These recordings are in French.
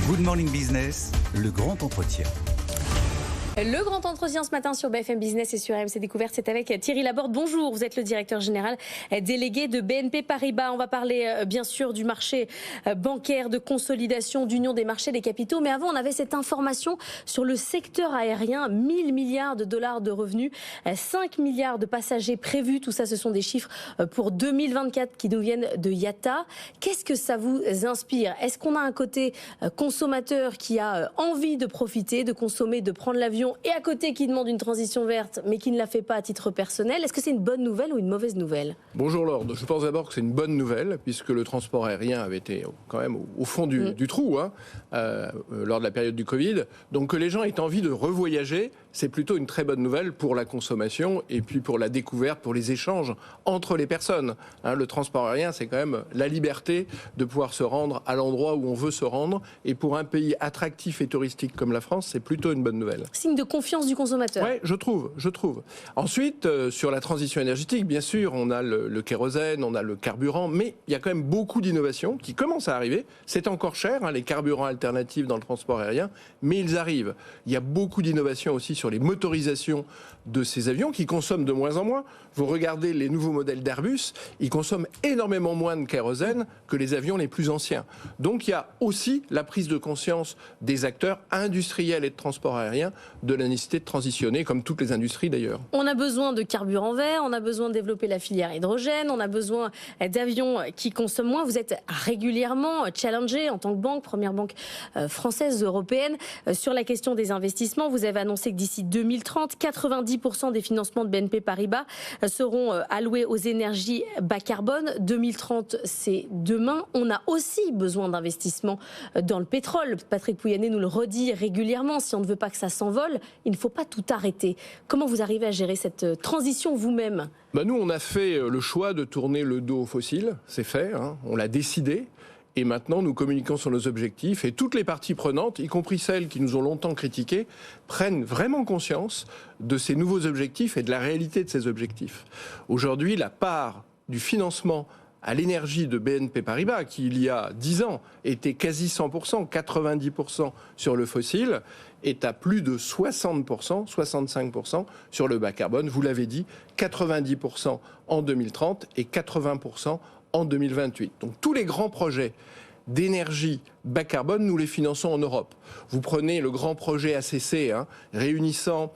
Good Morning Business, le grand entretien. Le grand entretien ce matin sur BFM Business et sur RMC Découverte, c'est avec Thierry Laborde. Bonjour, vous êtes le directeur général délégué de BNP Paribas. On va parler bien sûr du marché bancaire, de consolidation, d'union des marchés des capitaux. Mais avant, on avait cette information sur le secteur aérien. 1000 milliards de dollars de revenus, 5 milliards de passagers prévus. Tout ça, ce sont des chiffres pour 2024 qui nous viennent de IATA. Qu'est-ce que ça vous inspire? Est-ce qu'on a un côté consommateur qui a envie de profiter, de consommer, de prendre l'avion, et à côté qui demande une transition verte mais qui ne la fait pas à titre personnel? Est-ce que c'est une bonne nouvelle ou une mauvaise nouvelle? Bonjour Lord, je pense d'abord que c'est une bonne nouvelle puisque le transport aérien avait été quand même au fond du trou lors de la période du Covid. Donc que les gens aient envie de revoyager, c'est plutôt une très bonne nouvelle pour la consommation et puis pour la découverte, pour les échanges entre les personnes. Le transport aérien, c'est quand même la liberté de pouvoir se rendre à l'endroit où on veut se rendre, et pour un pays attractif et touristique comme la France, c'est plutôt une bonne nouvelle. Signe de confiance du consommateur. Oui, je trouve. Ensuite, sur la transition énergétique, bien sûr, on a le kérosène, on a le carburant, mais il y a quand même beaucoup d'innovations qui commencent à arriver. C'est encore cher, les carburants alternatifs dans le transport aérien, mais ils arrivent. Il y a beaucoup d'innovations aussi sur les motorisations de ces avions qui consomment de moins en moins. Vous regardez les nouveaux modèles d'Airbus, ils consomment énormément moins de kérosène que les avions les plus anciens. Donc il y a aussi la prise de conscience des acteurs industriels et de transport aérien de la nécessité de transitionner, comme toutes les industries d'ailleurs. On a besoin de carburant vert, on a besoin de développer la filière hydrogène, on a besoin d'avions qui consomment moins. Vous êtes régulièrement challengé en tant que banque, première banque française, européenne, sur la question des investissements. Vous avez annoncé que d'ici 2030, 90% des financements de BNP Paribas seront alloués aux énergies bas carbone. 2030, c'est demain. On a aussi besoin d'investissements dans le pétrole. Patrick Pouyanné nous le redit régulièrement. Si on ne veut pas que ça s'envole, il ne faut pas tout arrêter. Comment vous arrivez à gérer cette transition vous-même? Nous, on a fait le choix de tourner le dos aux fossiles. C'est fait, on l'a décidé. Et maintenant, nous communiquons sur nos objectifs et toutes les parties prenantes, y compris celles qui nous ont longtemps critiqués, prennent vraiment conscience de ces nouveaux objectifs et de la réalité de ces objectifs. Aujourd'hui, la part du financement à l'énergie de BNP Paribas, qui il y a 10 ans était quasi 100%, 90% sur le fossile, est à plus de 60%, 65% sur le bas carbone. Vous l'avez dit, 90% en 2030 et 80% en 2028. Donc tous les grands projets d'énergie bas carbone, nous les finançons en Europe. Vous prenez le grand projet ACC, réunissant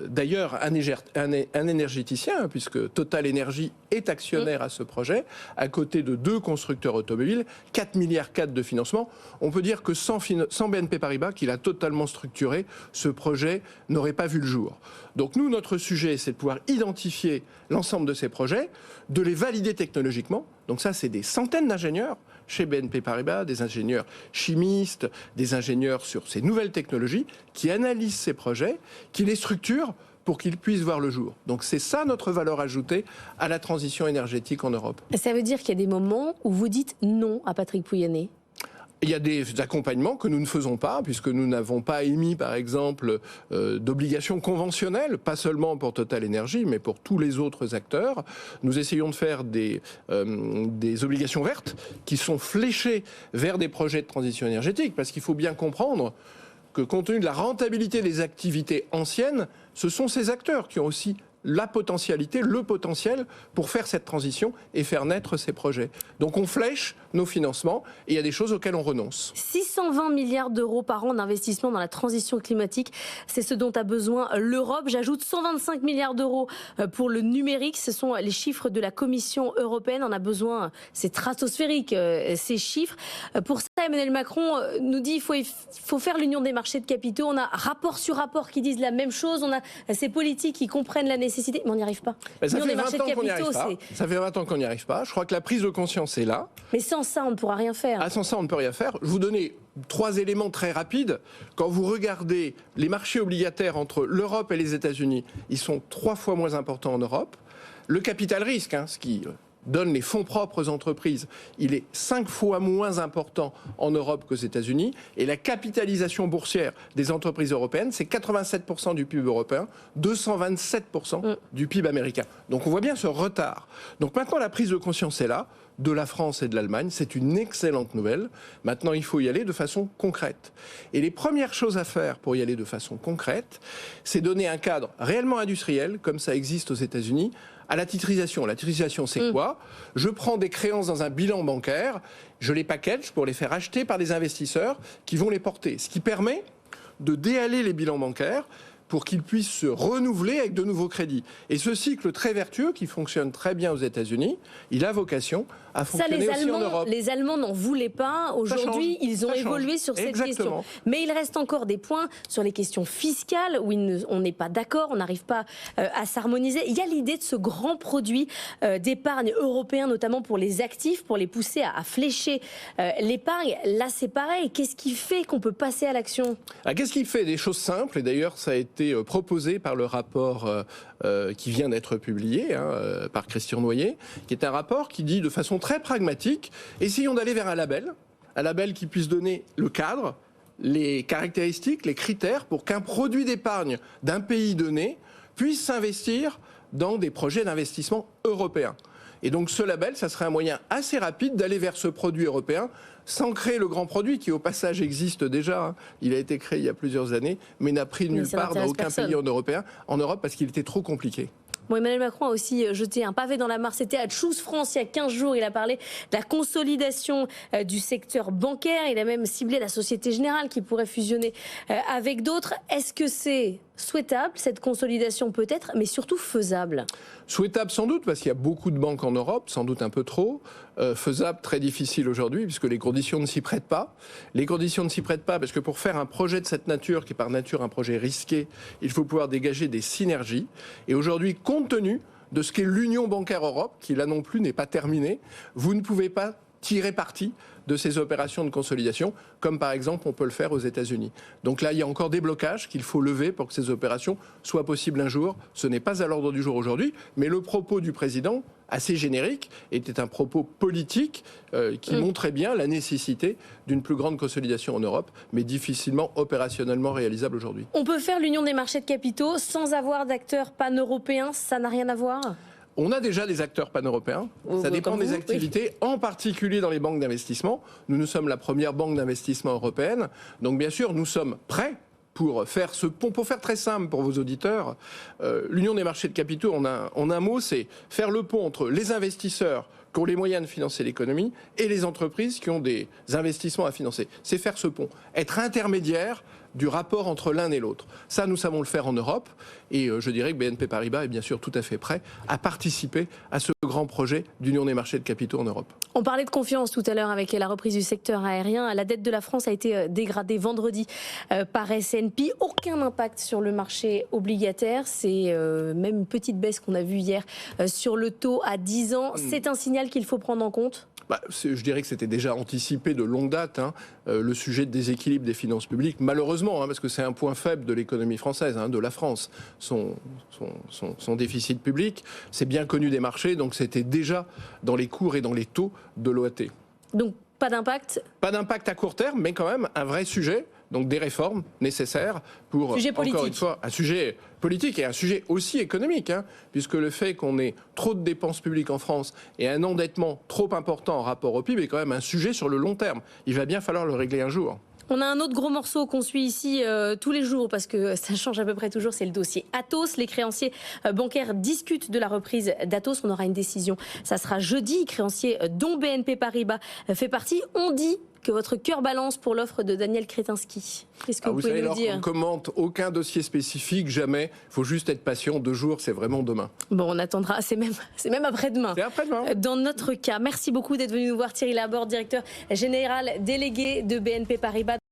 d'ailleurs un énergéticien, puisque Total Energy est actionnaire à ce projet, à côté de 2 constructeurs automobiles, 4,4 milliards de financement. On peut dire que sans BNP Paribas, qu'il a totalement structuré, ce projet n'aurait pas vu le jour. Donc nous, notre sujet, c'est de pouvoir identifier l'ensemble de ces projets, de les valider technologiquement. Donc ça, c'est des centaines d'ingénieurs chez BNP Paribas, des ingénieurs chimistes, des ingénieurs sur ces nouvelles technologies, qui analysent ces projets, qui les structurent pour qu'ils puissent voir le jour. Donc c'est ça notre valeur ajoutée à la transition énergétique en Europe. Ça veut dire qu'il y a des moments où vous dites non à Patrick Pouyanné? Il y a des accompagnements que nous ne faisons pas, puisque nous n'avons pas émis, par exemple, d'obligations conventionnelles, pas seulement pour Total Energy, mais pour tous les autres acteurs. Nous essayons de faire des obligations vertes qui sont fléchées vers des projets de transition énergétique, parce qu'il faut bien comprendre que, compte tenu de la rentabilité des activités anciennes, ce sont ces acteurs qui ont aussi la potentialité, le potentiel pour faire cette transition et faire naître ces projets. Donc on flèche nos financements et il y a des choses auxquelles on renonce. 620 milliards d'euros par an d'investissement dans la transition climatique, c'est ce dont a besoin l'Europe. J'ajoute 125 milliards d'euros pour le numérique, ce sont les chiffres de la Commission européenne. On a besoin, c'est stratosphérique ces chiffres. Pour ça, Emmanuel Macron nous dit qu'il faut faire l'union des marchés de capitaux. On a rapport sur rapport qui disent la même chose. On a ces politiques qui comprennent la nécessité, mais on n'y arrive pas. Ça fait 20 ans qu'on n'y arrive pas. Ça fait 20 ans qu'on n'y arrive pas. Je crois que la prise de conscience est là. Mais sans ça, on ne pourra rien faire. Sans ça, on ne peut rien faire. Je vous donnais 3 éléments très rapides. Quand vous regardez les marchés obligataires entre l'Europe et les États-Unis, ils sont 3 fois moins importants en Europe. Le capital risque, ce qui donne les fonds propres aux entreprises, il est 5 fois moins important en Europe qu'aux États-Unis. Et la capitalisation boursière des entreprises européennes, c'est 87% du PIB européen, 227% du PIB américain. Donc on voit bien ce retard. Donc maintenant, la prise de conscience est là. de la France et de l'Allemagne. C'est une excellente nouvelle. Maintenant, il faut y aller de façon concrète. Et les premières choses à faire pour y aller de façon concrète, c'est donner un cadre réellement industriel, comme ça existe aux États-Unis, à la titrisation. La titrisation, c'est quoi? Je prends des créances dans un bilan bancaire, je les package pour les faire acheter par des investisseurs qui vont les porter. Ce qui permet de déhaler les bilans bancaires pour qu'ils puissent se renouveler avec de nouveaux crédits. Et ce cycle très vertueux, qui fonctionne très bien aux États-Unis, il a vocation à fonctionner aussi en Europe. Les Allemands n'en voulaient pas. Aujourd'hui, ils ont évolué sur cette question. Mais il reste encore des points sur les questions fiscales où on n'est pas d'accord, on n'arrive pas à s'harmoniser. Il y a l'idée de ce grand produit d'épargne européen, notamment pour les actifs, pour les pousser à flécher l'épargne. Là, c'est pareil. Qu'est-ce qui fait qu'on peut passer à l'action? Qu'est-ce qui fait? Des choses simples. Et d'ailleurs, ça a été proposé par le rapport qui vient d'être publié par Christian Noyer, qui est un rapport qui dit de façon très pragmatique, essayons d'aller vers un label qui puisse donner le cadre, les caractéristiques, les critères pour qu'un produit d'épargne d'un pays donné puisse s'investir dans des projets d'investissement européens. Et donc ce label, ça serait un moyen assez rapide d'aller vers ce produit européen sans créer le grand produit qui au passage existe déjà. Il a été créé il y a plusieurs années, mais n'a pris nulle part dans aucun pays en Europe parce qu'il était trop compliqué. Bon, Emmanuel Macron a aussi jeté un pavé dans la mare. C'était à Choose France il y a 15 jours. Il a parlé de la consolidation du secteur bancaire. Il a même ciblé la Société Générale qui pourrait fusionner avec d'autres. Est-ce que c'est souhaitable, cette consolidation peut-être, mais surtout faisable? Souhaitable sans doute, parce qu'il y a beaucoup de banques en Europe, sans doute un peu trop. Faisable, très difficile aujourd'hui, puisque les conditions ne s'y prêtent pas. Les conditions ne s'y prêtent pas parce que pour faire un projet de cette nature, qui est par nature un projet risqué, il faut pouvoir dégager des synergies. Et aujourd'hui, compte tenu de ce qu'est l'Union bancaire Europe, qui là non plus n'est pas terminée, vous ne pouvez pas tirer parti de ces opérations de consolidation, comme par exemple on peut le faire aux États-Unis. Donc là, il y a encore des blocages qu'il faut lever pour que ces opérations soient possibles un jour. Ce n'est pas à l'ordre du jour aujourd'hui, mais le propos du président, assez générique, était un propos politique qui montrait bien la nécessité d'une plus grande consolidation en Europe, mais difficilement opérationnellement réalisable aujourd'hui. On peut faire l'union des marchés de capitaux sans avoir d'acteurs pan-européens, ça n'a rien à voir? On a déjà des acteurs pan-européens, ça dépend des activités, en particulier dans les banques d'investissement. Nous sommes la première banque d'investissement européenne, donc bien sûr nous sommes prêts pour faire ce pont. Pour faire très simple pour vos auditeurs, l'union des marchés de capitaux, en un mot, c'est faire le pont entre les investisseurs qui ont les moyens de financer l'économie et les entreprises qui ont des investissements à financer. C'est faire ce pont, être intermédiaire du rapport entre l'un et l'autre. Ça, nous savons le faire en Europe et je dirais que BNP Paribas est bien sûr tout à fait prêt à participer à ce grand projet d'union des marchés de capitaux en Europe. On parlait de confiance tout à l'heure avec la reprise du secteur aérien. La dette de la France a été dégradée vendredi par S&P. Aucun impact sur le marché obligataire. C'est même une petite baisse qu'on a vue hier sur le taux à 10 ans. C'est un signal qu'il faut prendre en compte? Je dirais que c'était déjà anticipé de longue date, le sujet de déséquilibre des finances publiques, malheureusement, parce que c'est un point faible de l'économie française, de la France, son déficit public. C'est bien connu des marchés, donc c'était déjà dans les cours et dans les taux de l'OAT. Donc pas d'impact? Pas d'impact à court terme, mais quand même un vrai sujet. Donc des réformes nécessaires pour, encore une fois, un sujet politique et un sujet aussi économique, puisque le fait qu'on ait trop de dépenses publiques en France et un endettement trop important en rapport au PIB est quand même un sujet sur le long terme. Il va bien falloir le régler un jour. On a un autre gros morceau qu'on suit ici tous les jours parce que ça change à peu près toujours, c'est le dossier Atos. Les créanciers bancaires discutent de la reprise d'Atos. On aura une décision, ça sera jeudi. Créanciers dont BNP Paribas fait partie. On dit que votre cœur balance pour l'offre de Daniel Kretinsky. Qu'est-ce que vous pouvez nous dire? On ne commente aucun dossier spécifique, jamais. Il faut juste être patient. 2 jours, c'est vraiment demain. Bon, on attendra. C'est même après-demain. C'est après-demain. Dans notre cas. Merci beaucoup d'être venu nous voir, Thierry Laborde, directeur général délégué de BNP Paribas.